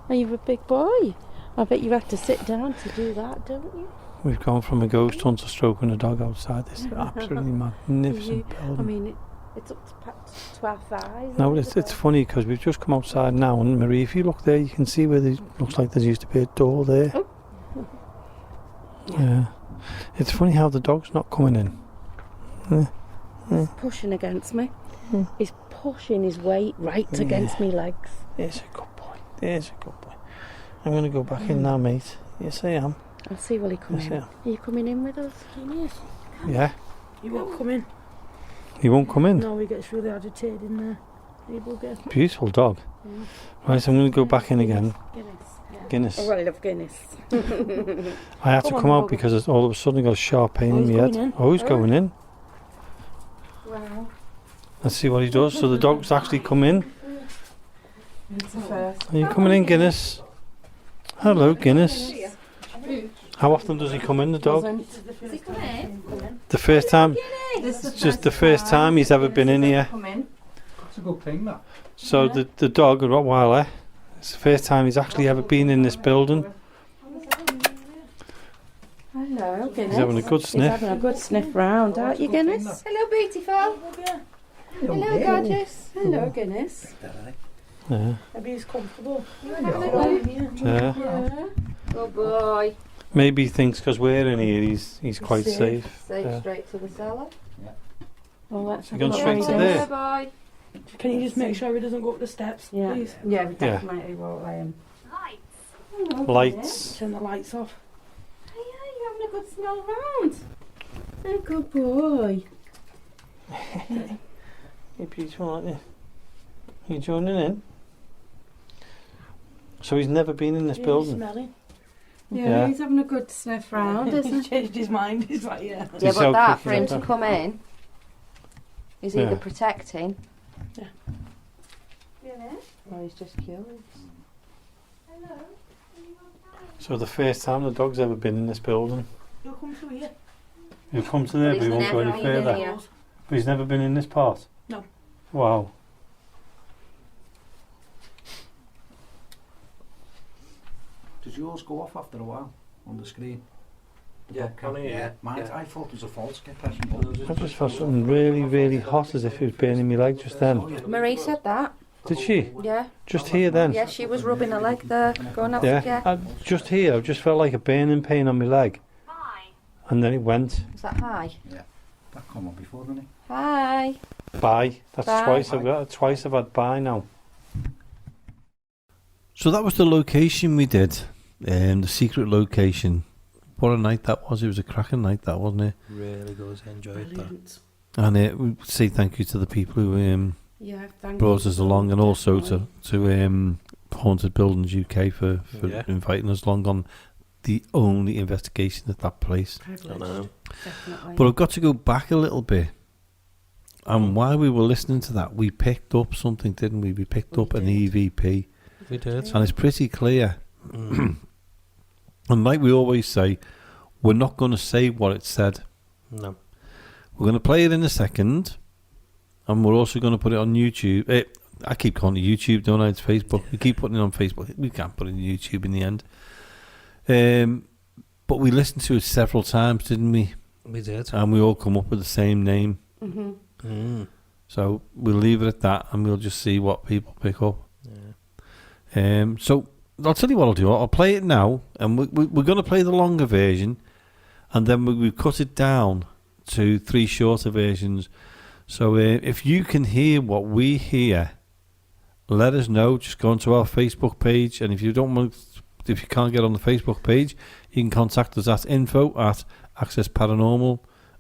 Are you a big boy? I bet you have to sit down to do that, don't you? We've gone from a ghost hunter stroking a dog outside this absolutely magnificent I building. mean, it's up to our thighs. No, isn't it's it? funny because we've just come outside now, and Marie, if you look there, you can see where there looks like there used to be a door there. Oh. Yeah, it's funny how the dog's not coming in. He's pushing against me. Hmm. He's pushing his weight right Yeah. against me legs. There's a good boy. There's a good boy. I'm going to go back in now, mate. Yes, I am. I'll see will he come Yes, in. I am. Are you coming in with us? Yes. Yeah, He won't come in. he won't come in. No, he gets really agitated in there. He will get. Beautiful dog. Mm. Right, I'm going to go back in again. Guinness. Yeah. Guinness. Oh, I love Guinness. I had to Come on, come out Logan. because it's all of a sudden got a sharp pain Oh, in he's my head. going in. Oh, he's going in. Wow. Let's see what he does. So the dog's actually come in. It's the first. Are you coming in, Guinness? Hello, Guinness. How often does he come in, the dog? Does he come in? The first time. This is It's just the first time he's ever been in here. That's a good thing, that. So the dog, a Rottweiler, it's the first time he's actually ever been in this building. Hello, Guinness. He's having a good He's sniff. having a good sniff round, aren't you, Guinness? Hello, beautiful. Hello, gorgeous. Hello, Guinness. Yeah. Maybe he's comfortable. Yeah. Good boy. Maybe he thinks because we're in here, he's quite safe. Safe Yeah. straight to the cellar. Well, let's You're have going a straight look. to there? Boy. Can you just make sure he doesn't go up the steps, Yeah. please? Yeah, we definitely won't let him. Lights. Lights. Turn the lights off. Oh, yeah, you're having a good smell round. Oh, good boy. You're beautiful, aren't you? You joining in? So he's never been in this Yeah, building. smelling. Yeah, Yeah. he's having a good sniff round, isn't He's he? changed his mind. He's like, yeah. Yeah, He's but so that quick, for him isn't to he? come in is Yeah. either protecting Guinness. or he's just curious. Hello. So the first time the dog's ever been in this building. You'll come through here. He'll come to there, But but he he's won't go never any been in further. here. But he's never been in this part? No. Wow. Does yours go off after a while on the screen? The Yeah, webcam? on here, yeah. Mine, Yeah. I thought it was a false skip. I I just felt something really, really hot as if it was burning my leg just then. Marie said that. Did she? Yeah. Just here then? Yeah, she was rubbing her leg there, going up. Yeah? Yeah. Just here, I just felt like a burning pain on my leg. Bye. And then it went. Is that hi? That come on before, didn't it? Hi. Bye. That's Bye. twice I've had bye now. So that was the location we did. The secret location. What a night that was. It was a cracking night, that, wasn't it? Really good. Enjoyed that. Brilliant. And we say thank you to the people who Yeah, thank brought you. us along, and also to Haunted Buildings UK for Yeah. inviting us along on the only investigation at that place. Privileged, I know. definitely. But I've got to go back a little bit. And while we were listening to that, we picked up something, didn't we? We picked We up an did. EVP. We did. And it's pretty clear. Mm. And like we always say, we're not going to say what it said. No. We're going to play it in a second. And we're also going to put it on YouTube. I keep calling it YouTube, don't I? It's Facebook. We keep putting it on Facebook. We can't put it on YouTube in the end. But we listened to it several times, didn't we? We did. And we all come up with the same name. Mm-hmm. Mm. So we'll leave it at that, and we'll just see what people pick up. Yeah. So I'll tell you what I'll do. I'll play it now, and we're going to play the longer version, and then we cut it down to 3 shorter versions. So if you can hear what we hear, let us know. Just go onto our Facebook page, and if you can't get on the Facebook page, you can contact us at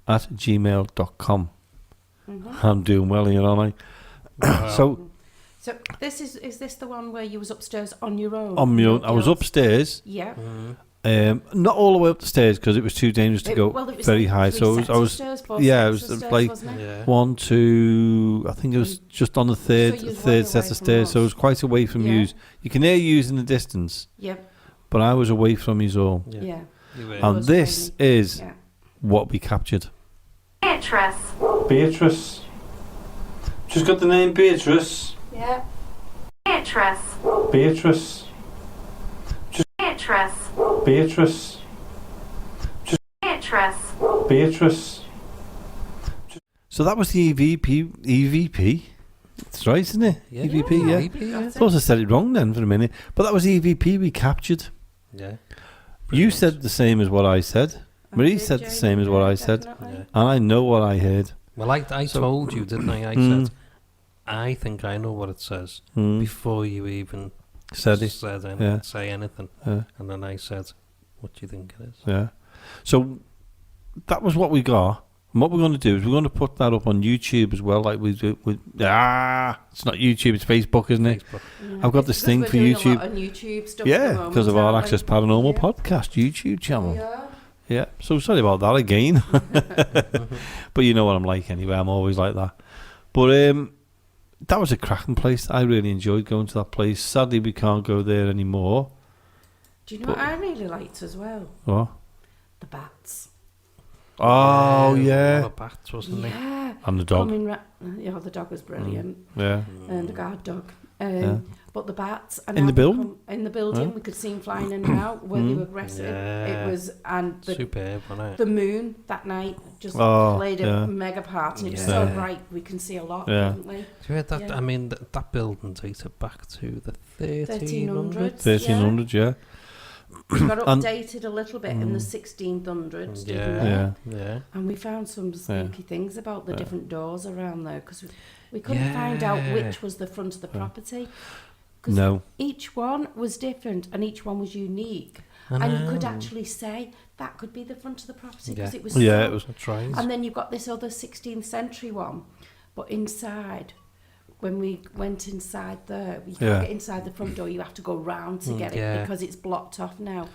info@accessparanormal@gmail.com. Mm-hmm. I'm doing well here, aren't I? Wow. So So this is this the one where you was upstairs on your own? on my own, I was Girls? upstairs. Yeah. Mm. Not all the way up the stairs because it was too dangerous to go Well, it was very like high. 3 So sets I of was stairs, 4 yeah, it sets was of stairs, like wasn't it? Yeah. 1, 2. I think it was just on the third So you was way third set away of from stairs. So it us. was quite away from Yeah. yous. You can hear yous in the distance, Yep. but I was away from yous all. Yeah. Yeah. You were. And was this really- is Yeah. what we captured. Beatrice. Beatrice. Just got the name Beatrice. Yeah. Beatrice. Beatrice. Beatrice. Beatrice. Beatrice. Beatrice. So that was the EVP. That's right, isn't it? Yeah. EVP, yeah. EVP, yeah. I thought I said it wrong then for a minute. But that was the EVP we captured. Yeah. You said the same as what I said. Marie said the same as what I said. Definitely. Yeah. And I know what I heard. Well, I So- told you, didn't I? I Mm. said, I think I know what it says Mm. before you even Said it. Yeah. say anything. Yeah. And then I said, what do you think it is? Yeah. So that was what we got. And what we're going to do is we're going to put that up on YouTube as well. Like we do. It's not YouTube, it's Facebook, isn't it? Facebook. Yeah. I've got this Because thing we're for doing a YouTube. lot of YouTube stuff at the Yeah, moment, because of our aren't we? Access Paranormal Yeah. podcast YouTube channel. Yeah. Yeah, so sorry about that again. But you know what I'm like anyway. I'm always like that. But that was a cracking place. I really enjoyed going to that place. Sadly, we can't go there anymore. Do you know what I really liked as well? What? The bats. Oh, A yeah. lot of bats, wasn't there? Yeah. And the dog. Yeah, the dog was brilliant. Yeah. And the guard dog. Yeah. But the bats and In how the they building? come- in the building, Yeah. we could see them flying in and out. Were they aggressive? Yeah. It was, and Superb, wasn't it? the moon that night just Oh, played a yeah. mega part, and it was Yeah. so bright we can see a lot, Yeah. couldn't we? Yeah, that, Yeah. I mean, that building dated back to the 1300s. 1300, yeah. We got And- updated a little bit in the 1600s, didn't Yeah. we? Yeah. Yeah. And we found some spooky things about the Yeah. different doors around there because we couldn't find out Yeah. which was the front of the property. 'Cause No. each one was different and each one was unique. I And you could know. actually say that could be the front of the property because Yeah. it was Yeah, so- it was. That's right. And then you've got this other 16th century one, but inside, when we went inside there, you can't Yeah. get inside the front door. You have to go round to get yeah. it because it's blocked off now.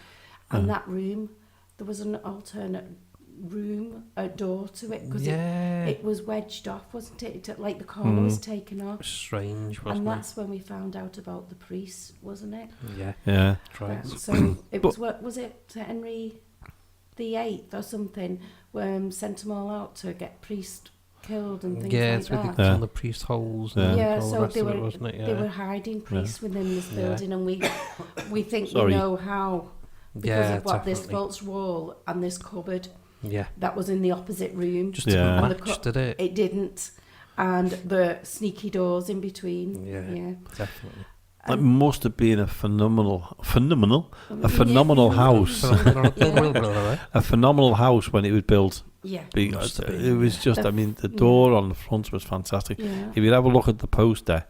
And that room, there was an alternate room, a door to it because Yeah. it was wedged off, wasn't it? Like the corner was taken off. Strange, wasn't And that's when we found out about the priest, wasn't it? it? Yeah. Yeah. That's right. So it was what was it Henry VIII or something? Sent them all out to get priest killed and things Yeah, like it's with that. the, Yeah. on the priest holes Yeah. and Yeah, all the so rest they of it, were wasn't it? they were Yeah. hiding priests within this Yeah. building, and we think Sorry. we know how because Yeah, of what this definitely. false wall and this cupboard Yeah. that was in the opposite room. Just Yeah. didn't And the match, did it? It didn't, and the sneaky doors in between. Yeah. Definitely. It must have been a phenomenal Yeah. house. Yeah. A phenomenal house when it was built. Yeah. Because Must have been, it was just, The I mean, the yeah. door on the front was fantastic. Yeah. If you have a look at the poster,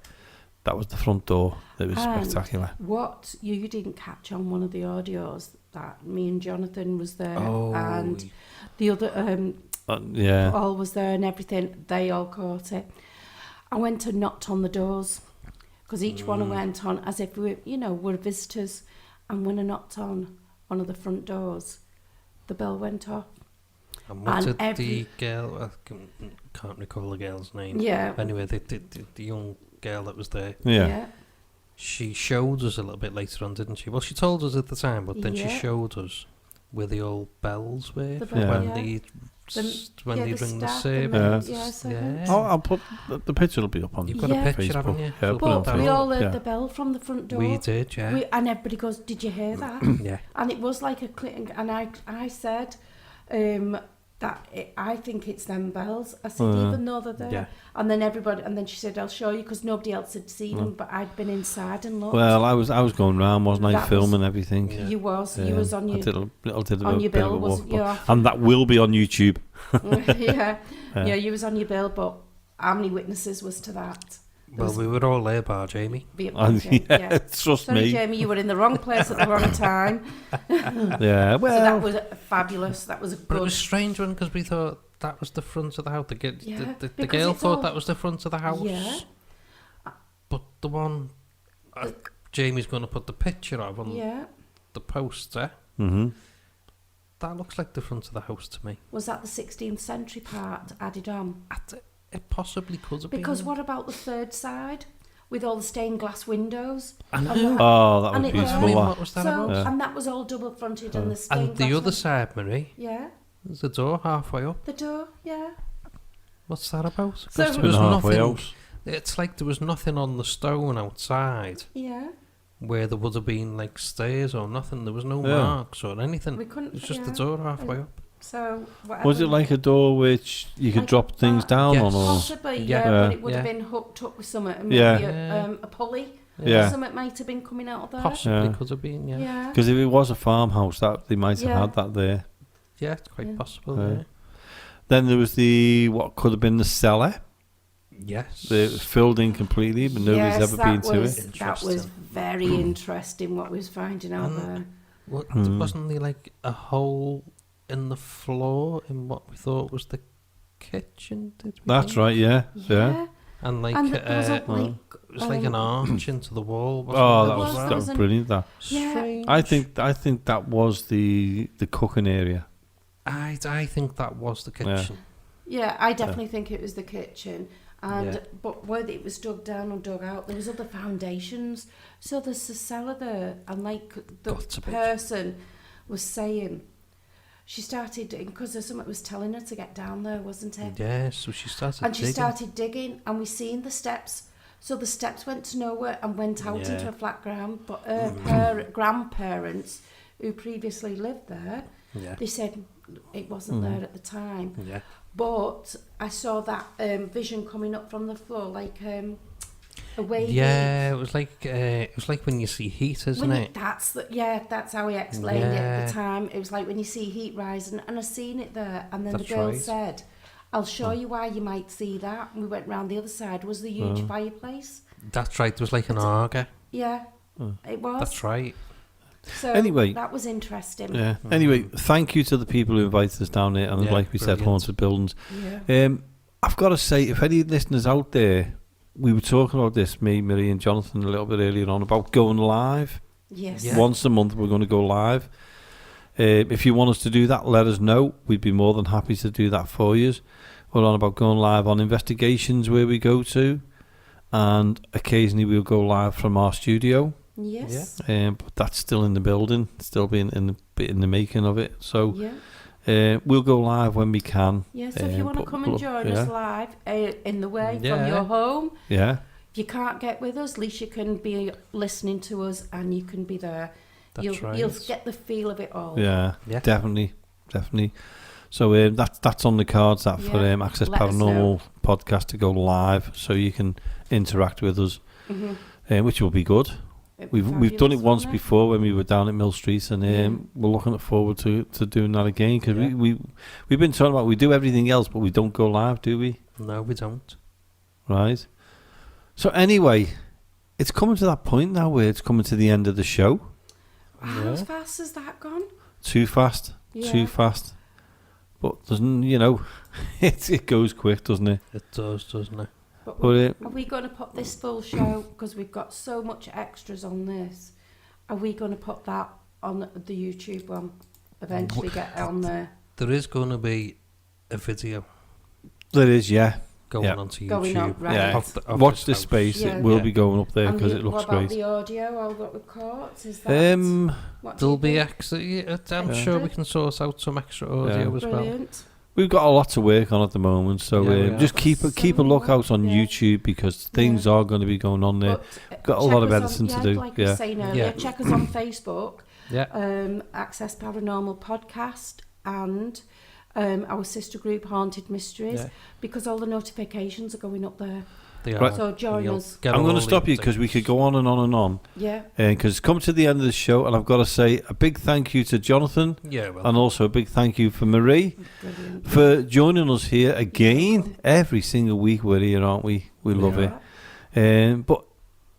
that was the front door. It was And spectacular. What you didn't catch on one of the audios that me and Jonathan was there, Oh. and the other Yeah. all was there and everything. They all caught it. I went and knocked on the doors because each one went on as if we, were visitors. And when I knocked on one of the front doors, the bell went off. And what And did the girl, can't recall the girl's name. Yeah. Anyway, the young girl that was there, Yeah. she showed us a little bit later on, didn't she? Well, she told us at the time, but then she Yeah. showed us where the old bells were The for bell, when yeah. they when they the ring the staff, service. Yeah, so Yeah. Oh, I'll put the picture will be up on You've got Yeah. a picture, Facebook. haven't you? Yeah, We'll put it on But put we that all up. heard yeah. the bell from the front door. We did, yeah. And everybody goes, "Did you hear that?" Yeah. And it was like a clicking. And I said I think it's them bells. I said, even though they're there. Yeah. And then she said, "I'll show you," because nobody else had seen them, but I'd been inside and looked. Well, I was going round, wasn't I, That was- filming everything. Yeah. You was on I your did a bit on of your a bill, walk, wasn't you? and that will be on YouTube. yeah, you was on your bill, but how many witnesses was to that? There Well, was- we were all there, bar Jamie. And, yeah, trust Sorry, me. Jamie, you were in the wrong place at the wrong time. Yeah, So well, that was fabulous. That was a But it good. was a strange one because we thought that was the front of the house. Yeah, The because girl it's thought all- that was the front of the house. Yeah. But the one Jamie's going to put the picture of on Yeah. the poster, mm-hmm. that looks like the front of the house to me. Was that the 16th century part added on? It possibly could have been. Because what about the third side with all the stained glass windows? I know. And Oh, that And was it was- beautiful. I mean, that. what was that so, about? Yeah. and that was all double fronted and the stained And the glass other side, Marie, Yeah, there's a door halfway up. the door, yeah. What's that about? 'Cause So- there was Halfway nothing. house. It's like there was nothing on the stone outside Yeah. where there would have been like stairs or nothing. There was no Yeah. marks or anything. We couldn't. It was just yeah. the door halfway up. So whatever. Was it like a door which you could Like drop things that? down Yes. on? Or? Possibly, Yeah. yeah, Yeah. but it would have Yeah. been hooked up with something. And Yeah. maybe Yeah. a pulley. Yeah. Something might have been coming out of there. Possibly Yeah. could have been, yeah. Yeah. Because if it was a farmhouse, that they might have Yeah. had that there. Yeah, it's quite Yeah. possible, Yeah. yeah. Then there was what could have been the cellar. Yes. It was filled in completely, but nobody's Yes, ever been to was, it. That was Interesting. very interesting what we was finding out And- there. What, Hmm. Wasn't there like a hole in the floor in what we thought was the kitchen? Did we That's think? right, yeah. Yeah. And like And there was a, it like, was like an arch into the wall. Wasn't Oh, there that as was well? brilliant. That Yeah. Strange. I think that was the cooking area. I think that was the kitchen. Yeah, I definitely think it was the kitchen. And Yeah. but whether it was dug down or dug out, there was other foundations. So there's a cellar there, and like the Got to be. person was saying, she started because someone was telling her to get down there, wasn't it? Yeah, so she started And she digging. started digging, and we seen the steps. So the steps went to nowhere and went out Yeah. into a flat ground. But her grandparents, who previously lived there, Yeah. they said it wasn't there at the time. Yeah. But I saw that vision coming up from the floor, like a wavy. Yeah, it was like when you see heat, isn't When it? That's how he explained it at Yeah. the time. It was like when you see heat rising, and I seen it there, and then That's the girl right. said, "I'll show you why you might see that." And we went round the other side. Was the huge fireplace? That's right. There was like an auger. Yeah, it was. That's right. So Anyway. that was interesting. Yeah. Anyway, thank you to the people who invited us down there, and Yeah, like we said, brilliant. haunted buildings. Yeah. I've got to say, if any listeners out there, we were talking about this, me, Marie, and Jonathan, a little bit earlier on about going live. Yes. Yeah. Once a month, we're going to go live. If you want us to do that, let us know. We'd be more than happy to do that for you. We're on about going live on investigations where we go to, and occasionally we'll go live from our studio. Yes. But that's still in the building, still being in the making of it. So Yeah. we'll go live when we can. Yeah. So if you want to but- come and but- join yeah. us live in the way from Yeah. your home, Yeah, if you can't get with us, at least you can be listening to us and you can be there. That's right. You'll get the feel of it all. yeah, Yeah. definitely. So that's on the cards. That for Yeah. Access Let us Paranormal podcast to go live, so you can interact with us, Mm-hmm. which will be good. We've done it once before. before when we were down at Mill Street, and we're looking forward to doing that again, because Yeah. we've been talking about we do everything else, but we don't go live, do we? No, we don't. Right. So anyway, it's coming to that point now where it's coming to the end of the show. How fast has that gone? Too fast, Yeah. too fast. But doesn't it goes quick, doesn't it? It does, doesn't it? But But are we going to put this full show, because we've got so much extras on this, are we going to put that on the YouTube one? Eventually get on there. There is going to be a video there is, yeah. going Yeah. onto YouTube. Going up, right. Yeah. Of Watch this this space. Yeah. It will Yeah. be going up there And because it looks what about great. the audio, all that records? Is that what do There'll you be think? I'm Yeah. sure we can source out some extra audio as well. Brilliant. We've got a lot to work on at the moment, so Yeah, we have. just keep a lookout on Yeah. YouTube, because things are going to be going on there. But, Got a check lot of us editing on, to do, Like I yeah. was saying earlier, Yeah. check us on Facebook, Yeah. Access Paranormal Podcast, and our sister group Haunted Mysteries, Yeah. because all the notifications are going up there. They Right. are. So join You'll us. get I'm going all to the stop you because we updates. could go on and on and on. Yeah. Because it's come to the end of the show, and I've got to say a big thank you to Jonathan, Yeah, well. and also a big thank you for Marie Brilliant. for joining us here again. Every single week we're here, aren't we? We love it. But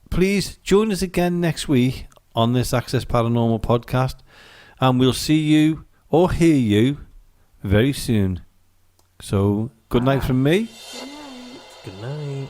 please join us again next week on this Access Paranormal podcast, and we'll see you or hear you very soon. So, good night from me. Good night. Good night.